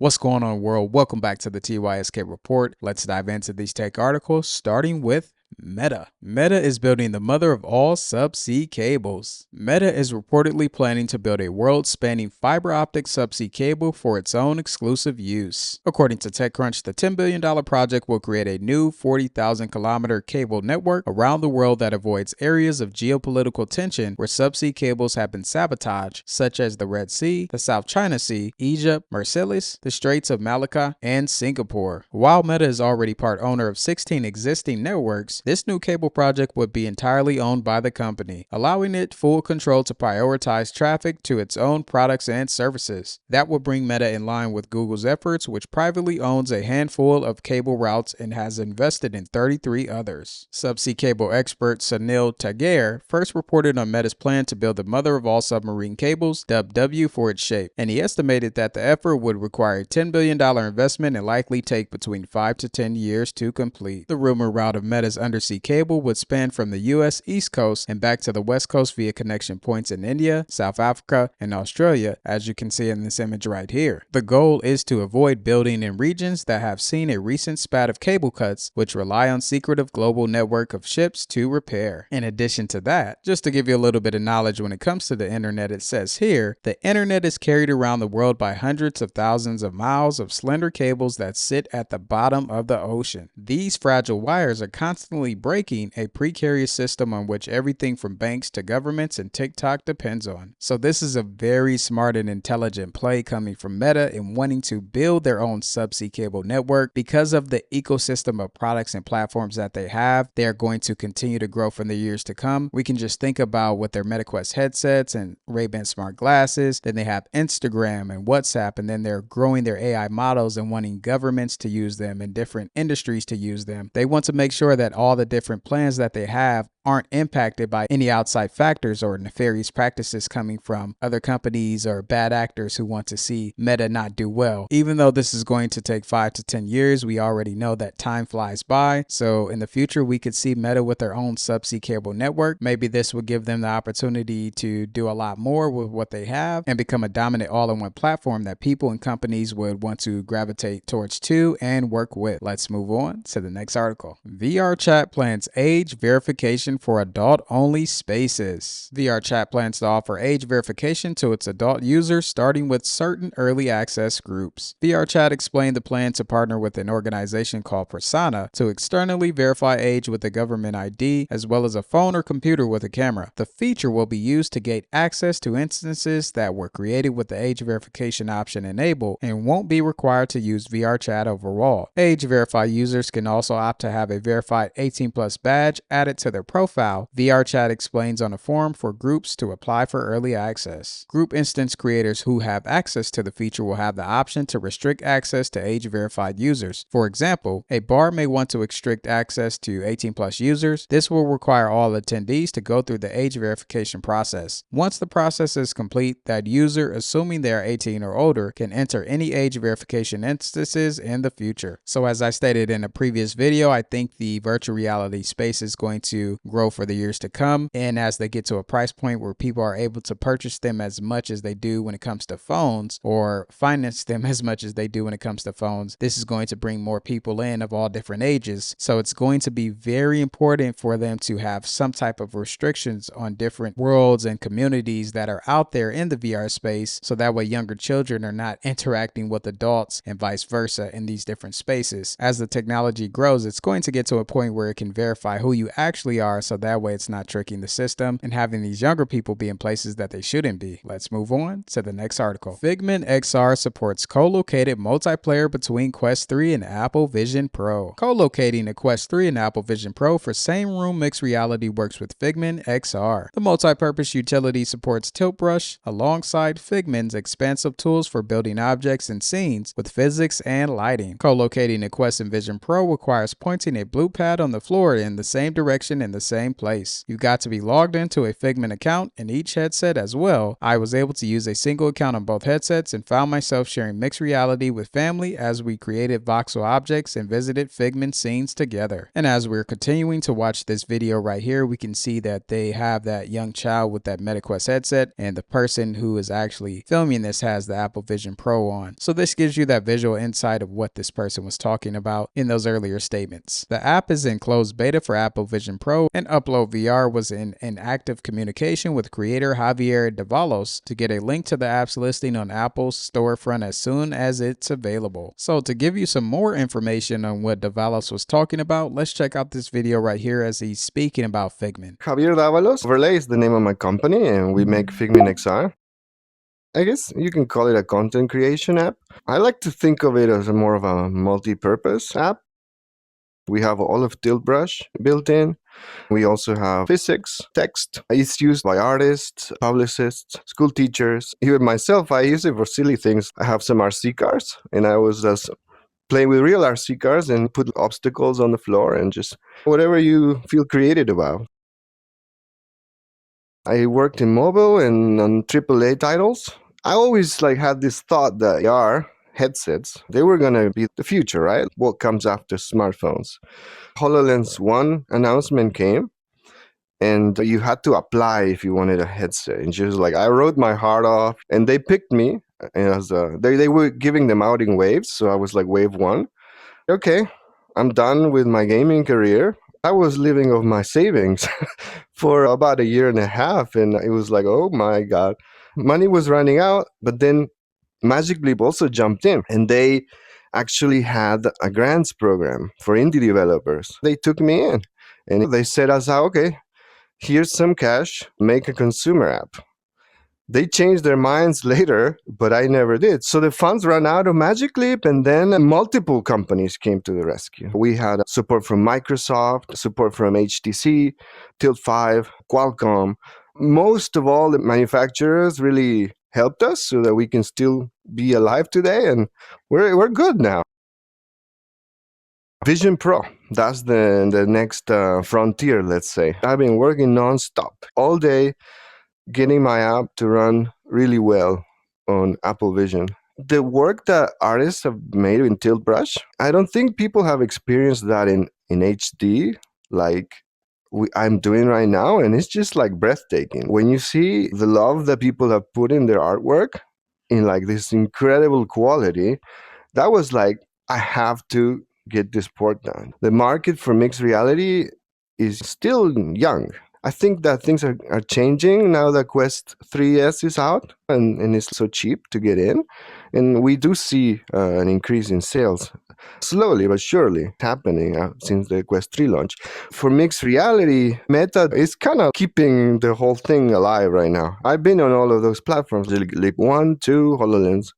What's going on, world? Welcome back to the TYSK report. Let's dive into these tech articles, starting with Meta. Meta is building the mother of all subsea cables. Meta is reportedly planning to build a world-spanning fiber optic subsea cable for its own exclusive use. According to TechCrunch, the $10 billion project will create a new 40,000-kilometer cable network around the world that avoids areas of geopolitical tension where subsea cables have been sabotaged, such as the Red Sea, the South China Sea, Egypt, Marseilles, the Straits of Malacca, and Singapore. While Meta is already part owner of 16 existing networks, this new cable project would be entirely owned by the company, allowing it full control to prioritize traffic to its own products and services. That would bring Meta in line with Google's efforts, which privately owns a handful of cable routes and has invested in 33 others. Subsea cable expert Sunil Tagore first reported on Meta's plan to build the mother of all submarine cables, dubbed W for its shape, and he estimated that the effort would require a $10 billion investment and likely take between 5 to 10 years to complete. The rumored route of Meta's undersea cable would span from the US East Coast and back to the West Coast via connection points in India, South Africa, and Australia, as you can see in this image right here. The goal is to avoid building in regions that have seen a recent spat of cable cuts, which rely on secretive global network of ships to repair. In addition to that, just to give you a little bit of knowledge when it comes to the internet, it says here, the internet is carried around the world by hundreds of thousands of miles of slender cables that sit at the bottom of the ocean. These fragile wires are constantly breaking a precarious system on which everything from banks to governments and TikTok depends on. So this is a very smart and intelligent play coming from Meta in wanting to build their own subsea cable network. Because of the ecosystem of products and platforms that they have, they are going to continue to grow for the years to come. We can just think about with their MetaQuest headsets and Ray-Ban smart glasses, then they have Instagram and WhatsApp, and then they're growing their AI models and wanting governments to use them and different industries to use them. They want to make sure that all the different plans that they have aren't impacted by any outside factors or nefarious practices coming from other companies or bad actors who want to see Meta not do well. Even though this is going to take 5 to 10 years, we already know that time flies by. So in the future, we could see Meta with their own subsea cable network. Maybe this would give them the opportunity to do a lot more with what they have and become a dominant all-in-one platform that people and companies would want to gravitate towards too and work with. Let's move on to the next article. VRChat plans age verification for adult-only spaces. VRChat plans to offer age verification to its adult users, starting with certain early access groups. VRChat explained the plan to partner with an organization called Persona to externally verify age with a government ID, as well as a phone or computer with a camera. The feature will be used to gate access to instances that were created with the age verification option enabled and won't be required to use VRChat overall. Age verified users can also opt to have a verified 18+ badge added to their profile. VRChat explains on a forum for groups to apply for early access. Group instance creators who have access to the feature will have the option to restrict access to age-verified users. For example, a bar may want to restrict access to 18+ users. This will require all attendees to go through the age verification process. Once the process is complete, that user, assuming they are 18 or older, can enter any age verification instances in the future. So as I stated in a previous video, I think the virtual reality space is going to grow for the years to come, and as they get to a price point where people are able to purchase them as much as they do when it comes to phones, or finance them as much as they do when it comes to phones, this is going to bring more people in of all different ages. So it's going to be very important for them to have some type of restrictions on different worlds and communities that are out there in the VR space, so that way younger children are not interacting with adults and vice versa in these different spaces. As the technology grows, it's going to get to a point where it can verify who you actually are, so that way it's not tricking the system and having these younger people be in places that they shouldn't be. Let's move on to the next article. Figment XR supports co-located multiplayer between Quest 3 and Apple Vision Pro. Co-locating a Quest 3 and Apple Vision Pro for same room mixed reality works with Figment XR. The multi-purpose utility supports Tilt Brush alongside Figment's expansive tools for building objects and scenes with physics and lighting. Co-locating a Quest and Vision Pro requires pointing a blue pad on the floor in the same direction in the same place. You've got to be logged into a Figment account in each headset as well. I was able to use a single account on both headsets and found myself sharing mixed reality with family as we created voxel objects and visited Figment scenes together. And as we're continuing to watch this video right here, we can see that they have that young child with that MetaQuest headset, and the person who is actually filming this has the Apple Vision Pro on. So this gives you that visual insight of what this person was talking about in those earlier statements. The app is in closed beta for Apple Vision Pro, and Upload VR was in active communication with creator Javier Davalos to get a link to the app's listing on Apple's storefront as soon as it's available. So to give you some more information on what Davalos was talking about, let's check out this video right here as he's speaking about Figment. Javier Davalos. Overlay is the name of my company, and we make Figment XR. I guess you can call it a content creation app. I like to think of it as more of a multi-purpose app. We have all of Tilt Brush built in. We also have physics, text. It's used by artists, publicists, school teachers. Even myself, I use it for silly things. I have some RC cars, and I was just playing with real RC cars and put obstacles on the floor and just whatever you feel creative about. I worked in mobile and on AAA titles. I always had this thought that AR headsets, they were going to be the future, right? What comes after smartphones. HoloLens 1 announcement came, and you had to apply if you wanted a headset. And just I wrote my heart off, and they picked me as they were giving them out in waves. So I was wave 1. Okay, I'm done with my gaming career. I was living off my savings for about a year and a half, and it was oh my God. Money was running out, but then Magic Leap also jumped in, and they actually had a grants program for indie developers. They took me in, and they said us out, okay, here's some cash, make a consumer app. They changed their minds later, but I never did. So the funds ran out of Magic Leap, and then multiple companies came to the rescue. We had support from Microsoft, support from HTC, Tilt 5, Qualcomm. Most of all, the manufacturers really helped us so that we can still be alive today, and we're good now. Vision Pro, that's the next frontier, let's say. I've been working nonstop all day, getting my app to run really well on Apple Vision. The work that artists have made in Tilt Brush, I don't think people have experienced that in HD like I'm doing right now, and it's just breathtaking. When you see the love that people have put in their artwork in this incredible quality, that was I have to get this port done. The market for mixed reality is still young. I think that things are changing now that Quest 3S is out and it's so cheap to get in. And we do see an increase in sales, slowly but surely, happening since the Quest 3 launch. For mixed reality, Meta is kind of keeping the whole thing alive right now. I've been on all of those platforms, Leap 1, 2, HoloLens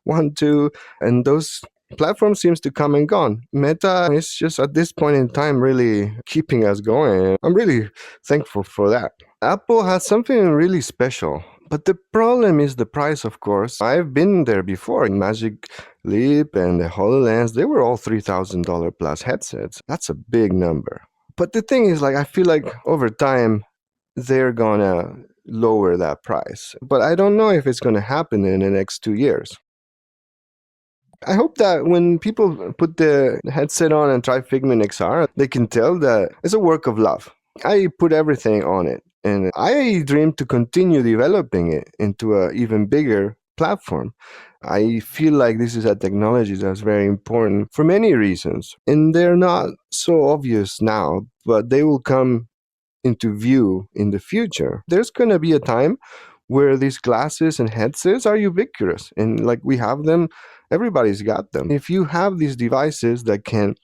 1, 2, and those platform seems to come and gone. Meta is just at this point in time really keeping us going. I'm really thankful for that. Apple has something really special. But the problem is the price, of course. I've been there before. Magic Leap and the HoloLens, they were all $3,000 plus headsets. That's a big number. But the thing is, I feel over time, they're gonna lower that price. But I don't know if it's gonna happen in the next 2 years. I hope that when people put the headset on and try Figment XR, they can tell that it's a work of love. I put everything on it, and I dream to continue developing it into an even bigger platform. I feel like this is a technology that's very important for many reasons, and they're not so obvious now, but they will come into view in the future. There's going to be a time where these glasses and headsets are ubiquitous, and we have them, everybody's got them. If you have these devices that can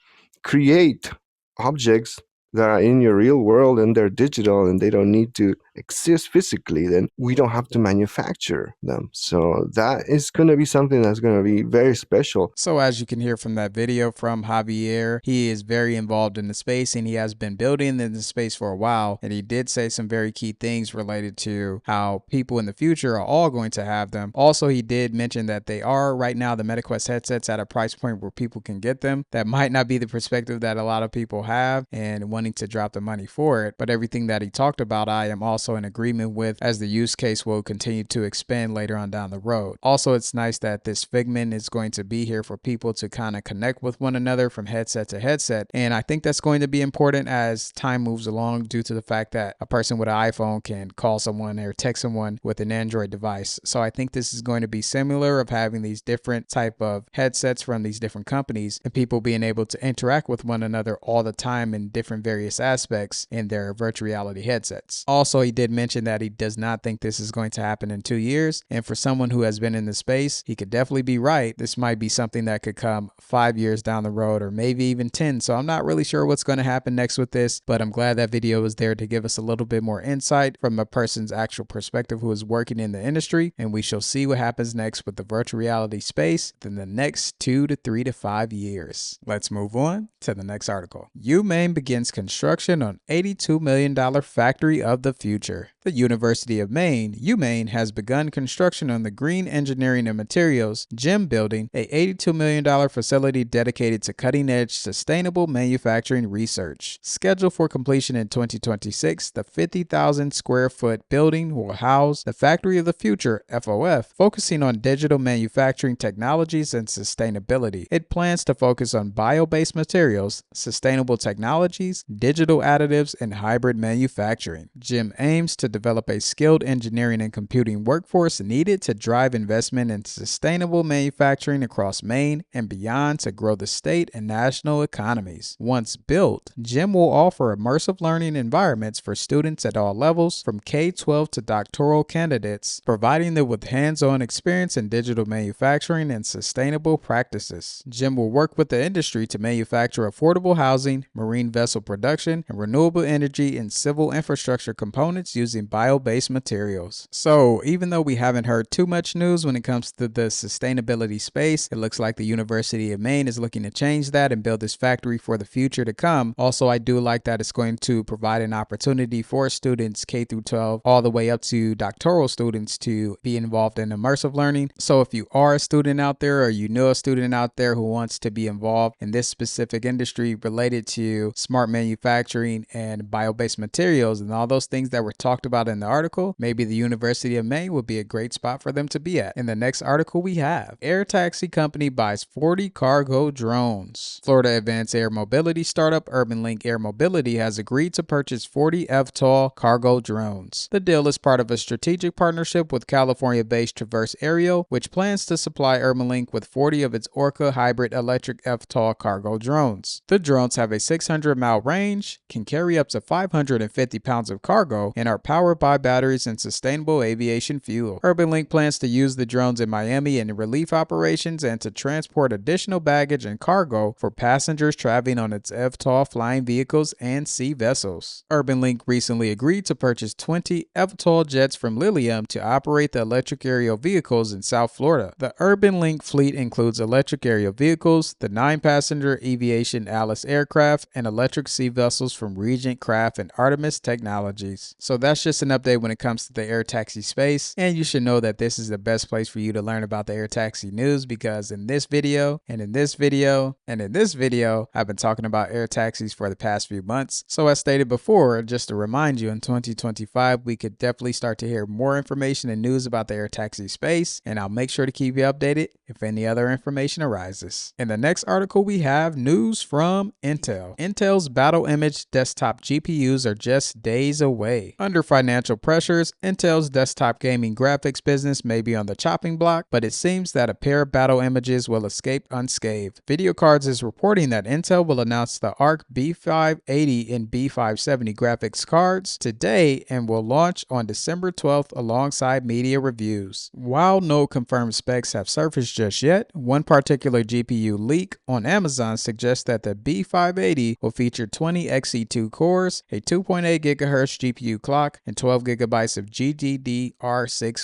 create objects that are in your real world and they're digital and they don't need to exist physically, then we don't have to manufacture them. So that is going to be something that's going to be very special. So as you can hear from that video from Javier, he is very involved in the space and he has been building in the space for a while. And he did say some very key things related to how people in the future are all going to have them. Also, he did mention that they are right now the MetaQuest headsets at a price point where people can get them. That might not be the perspective that a lot of people have and wanting to drop the money for it. But everything that he talked about, I am also in agreement with, as the use case will continue to expand later on down the road. Also, it's nice that this Figment is going to be here for people to kind of connect with one another from headset to headset. And I think that's going to be important as time moves along, due to the fact that a person with an iPhone can call someone or text someone with an Android device. So I think this is going to be similar, of having these different type of headsets from these different companies and people being able to interact with one another all the time in different various aspects in their virtual reality headsets. Also, he did mention that he does not think this is going to happen in 2 years. And for someone who has been in the space, he could definitely be right. This might be something that could come 5 years down the road, or maybe even 10. So I'm not really sure what's going to happen next with this, but I'm glad that video was there to give us a little bit more insight from a person's actual perspective who is working in the industry. And we shall see what happens next with the virtual reality space in the next 2 to 3 to 5 years. Let's move on to the next article. UMaine begins construction on $82 million factory of the future. The University of Maine, UMaine, has begun construction on the Green Engineering and Materials GEM building, a $82 million facility dedicated to cutting-edge sustainable manufacturing research. Scheduled for completion in 2026, the 50,000 square foot building will house the Factory of the Future, FOF, focusing on digital manufacturing technologies and sustainability. It plans to focus on bio-based materials, sustainable technologies, digital additives, and hybrid manufacturing. GEM aims to develop a skilled engineering and computing workforce needed to drive investment in sustainable manufacturing across Maine and beyond to grow the state and national economies. Once built, GEM will offer immersive learning environments for students at all levels, from K-12 to doctoral candidates, providing them with hands-on experience in digital manufacturing and sustainable practices. GEM will work with the industry to manufacture affordable housing, marine vessel production, and renewable energy and civil infrastructure components using bio-based materials. So even though we haven't heard too much news when it comes to the sustainability space, it looks like the University of Maine is looking to change that and build this factory for the future to come. Also, I do like that it's going to provide an opportunity for students K through 12 all the way up to doctoral students to be involved in immersive learning. So if you are a student out there, or you know a student out there who wants to be involved in this specific industry related to smart manufacturing and bio-based materials and all those things that were talked about in the article, maybe the University of Maine would be a great spot for them to be at. In the next article we have, air taxi company buys 40 cargo drones. Florida advanced air mobility startup UrbanLink Air Mobility has agreed to purchase 40 eVTOL cargo drones. The deal is part of a strategic partnership with California-based Traverse Aerial, which plans to supply UrbanLink with 40 of its Orca hybrid electric eVTOL cargo drones. The drones have a 600-mile range, can carry up to 550 pounds of cargo, and are powered by batteries and sustainable aviation fuel. UrbanLink plans to use the drones in Miami in relief operations and to transport additional baggage and cargo for passengers traveling on its eVTOL flying vehicles and sea vessels. UrbanLink recently agreed to purchase 20 eVTOL jets from Lilium to operate the electric aerial vehicles in South Florida. The UrbanLink fleet includes electric aerial vehicles, the 9-passenger Aviation Alice aircraft, and electric sea vessels from Regent Craft and Artemis Technologies. So that's just an update when it comes to the air taxi space, and you should know that this is the best place for you to learn about the air taxi news, because in this video and in this video and in this video I've been talking about air taxis for the past few months. So as stated before, just to remind you, in 2025 we could definitely start to hear more information and news about the air taxi space, and I'll make sure to keep you updated if any other information arises. In the next article we have news from Intel. Intel's battle image desktop GPUs are just days away. Under financial pressures, Intel's desktop gaming graphics business may be on the chopping block, but it seems that a pair of battle images will escape unscathed. VideoCards is reporting that Intel will announce the Arc B580 and B570 graphics cards today and will launch on December 12th alongside media reviews. While no confirmed specs have surfaced just yet, one particular GPU leak on Amazon suggests that the B580 will feature 20 Xe2 cores, a 2.8 GHz GPU clock, and 12 gigabytes of GDDR6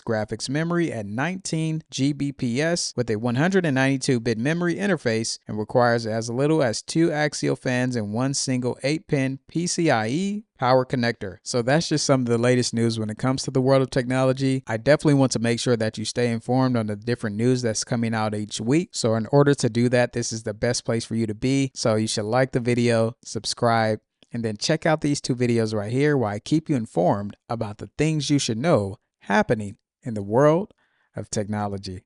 graphics memory at 19 Gbps with a 192-bit memory interface, and requires as little as 2 axial fans and one single 8-pin PCIe power connector. So that's just some of the latest news when it comes to the world of technology. I definitely want to make sure that you stay informed on the different news that's coming out each week. So in order to do that, this is the best place for you to be. So you should like the video, subscribe, and then check out these 2 videos right here where I keep you informed about the things you should know happening in the world of technology.